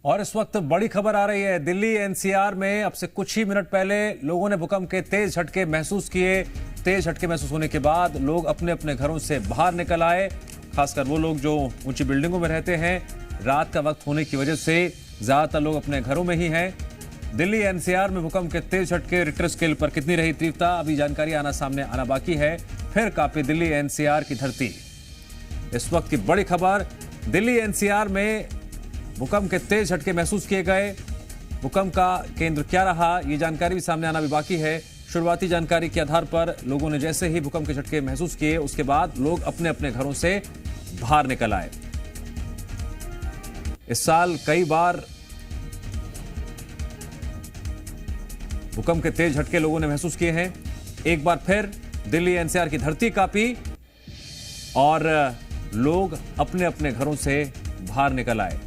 और इस वक्त बड़ी खबर आ रही है। दिल्ली एनसीआर में अब से कुछ ही मिनट पहले लोगों ने भूकंप के तेज झटके महसूस किए। तेज झटके महसूस होने के बाद लोग अपने अपने घरों से बाहर निकल आए। खासकर वो लोग जो ऊंची बिल्डिंगों में रहते हैं। रात का वक्त होने की वजह से ज्यादातर लोग अपने घरों में ही हैं। दिल्ली एनसीआर में भूकंप के तेज झटके रिक्टर स्केल पर कितनी रही तीव्रता, अभी जानकारी सामने आना बाकी है। फिर कांपी दिल्ली एनसीआर की धरती। इस वक्त की बड़ी खबर, दिल्ली एनसीआर में भूकंप के तेज झटके महसूस किए गए। भूकंप का केंद्र क्या रहा, ये जानकारी भी सामने आना भी बाकी है। शुरुआती जानकारी के आधार पर लोगों ने जैसे ही भूकंप के झटके महसूस किए, उसके बाद लोग अपने अपने घरों से बाहर निकल आए। इस साल कई बार भूकंप के तेज झटके लोगों ने महसूस किए हैं। एक बार फिर दिल्ली एनसीआर की धरती कांपी और लोग अपने अपने घरों से बाहर निकल आए।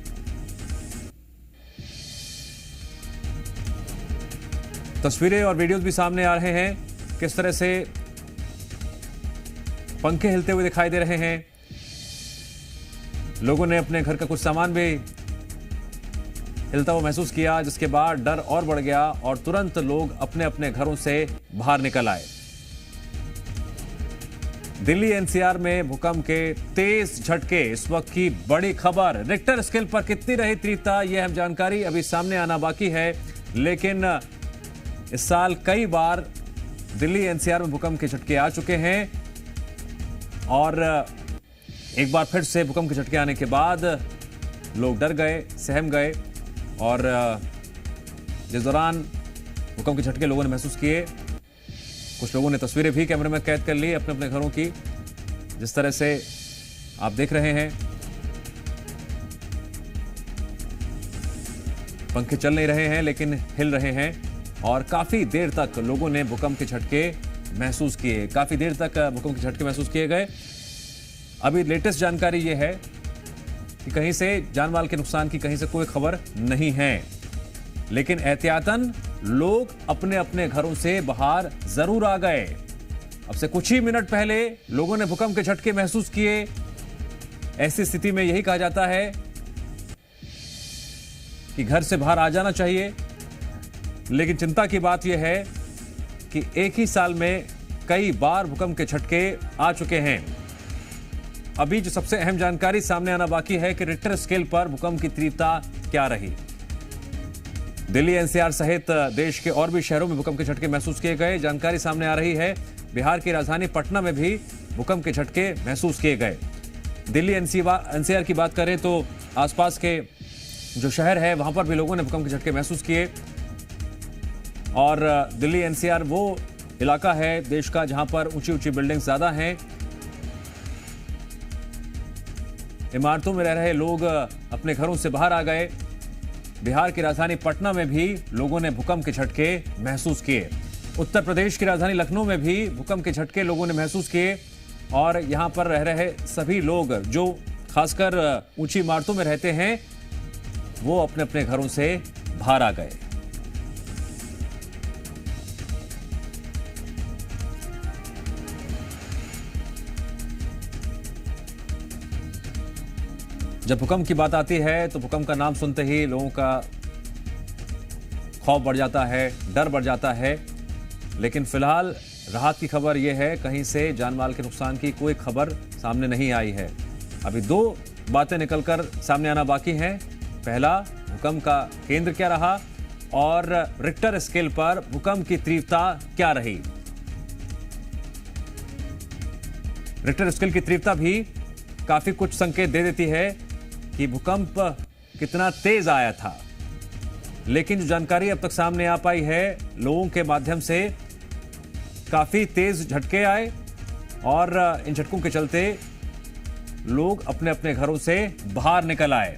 तस्वीरें और वीडियोस भी सामने आ रहे हैं। किस तरह से पंखे हिलते हुए दिखाई दे रहे हैं। लोगों ने अपने घर का कुछ सामान भी हिलता हुआ महसूस किया, जिसके बाद डर और बढ़ गया और तुरंत लोग अपने अपने घरों से बाहर निकल आए। दिल्ली एनसीआर में भूकंप के तेज झटके, इस वक्त की बड़ी खबर। रिक्टर स्केल पर कितनी रही तीव्रता, यह हम जानकारी अभी सामने आना बाकी है। लेकिन इस साल कई बार दिल्ली एनसीआर में भूकंप के झटके आ चुके हैं और एक बार फिर से भूकंप के झटके आने के बाद लोग डर गए, सहम गए और जिस दौरान भूकंप के झटके लोगों ने महसूस किए, कुछ लोगों ने तस्वीरें भी कैमरे में कैद कर ली अपने अपने घरों की। जिस तरह से आप देख रहे हैं, पंखे चल नहीं रहे हैं लेकिन हिल रहे हैं और काफी देर तक लोगों ने भूकंप के झटके महसूस किए। काफी देर तक भूकंप के झटके महसूस किए गए। अभी लेटेस्ट जानकारी यह है कि कहीं से जानमाल के नुकसान की कहीं से कोई खबर नहीं है, लेकिन एहतियातन लोग अपने अपने घरों से बाहर जरूर आ गए। अब से कुछ ही मिनट पहले लोगों ने भूकंप के झटके महसूस किए। ऐसी स्थिति में यही कहा जाता है कि घर से बाहर आ जाना चाहिए। लेकिन चिंता की बात यह है कि एक ही साल में कई बार भूकंप के झटके आ चुके हैं। अभी जो सबसे अहम जानकारी सामने आना बाकी है कि रिक्टर स्केल पर भूकंप की तीव्रता क्या रही। दिल्ली एनसीआर सहित देश के और भी शहरों में भूकंप के झटके महसूस किए गए। जानकारी सामने आ रही है बिहार की राजधानी पटना में भी भूकंप के झटके महसूस किए गए। दिल्ली एनसीआर की बात करें तो आसपास के जो शहर है वहां पर भी लोगों ने भूकंप के झटके महसूस किए। और दिल्ली एनसीआर वो इलाका है देश का जहां पर ऊंची ऊंची बिल्डिंग्स ज्यादा हैं। इमारतों में रह रहे लोग अपने घरों से बाहर आ गए। बिहार की राजधानी पटना में भी लोगों ने भूकंप के झटके महसूस किए। उत्तर प्रदेश की राजधानी लखनऊ में भी भूकंप के झटके लोगों ने महसूस किए और यहां पर रह रहे सभी लोग जो खासकर ऊंची इमारतों में रहते हैं, वो अपने अपने घरों से बाहर आ गए। जब भूकंप की बात आती है तो भूकंप का नाम सुनते ही लोगों का खौफ बढ़ जाता है, डर बढ़ जाता है। लेकिन फिलहाल राहत की खबर यह है, कहीं से जानमाल के नुकसान की कोई खबर सामने नहीं आई है। अभी दो बातें निकलकर सामने आना बाकी हैं। पहला, भूकंप का केंद्र क्या रहा और रिक्टर स्केल पर भूकंप की तीव्रता क्या रही। रिक्टर स्केल की तीव्रता भी काफी कुछ संकेत दे देती है कि भूकंप कितना तेज आया था। लेकिन जो जानकारी अब तक सामने आ पाई है, लोगों के माध्यम से काफी तेज झटके आए और इन झटकों के चलते लोग अपने अपने घरों से बाहर निकल आए।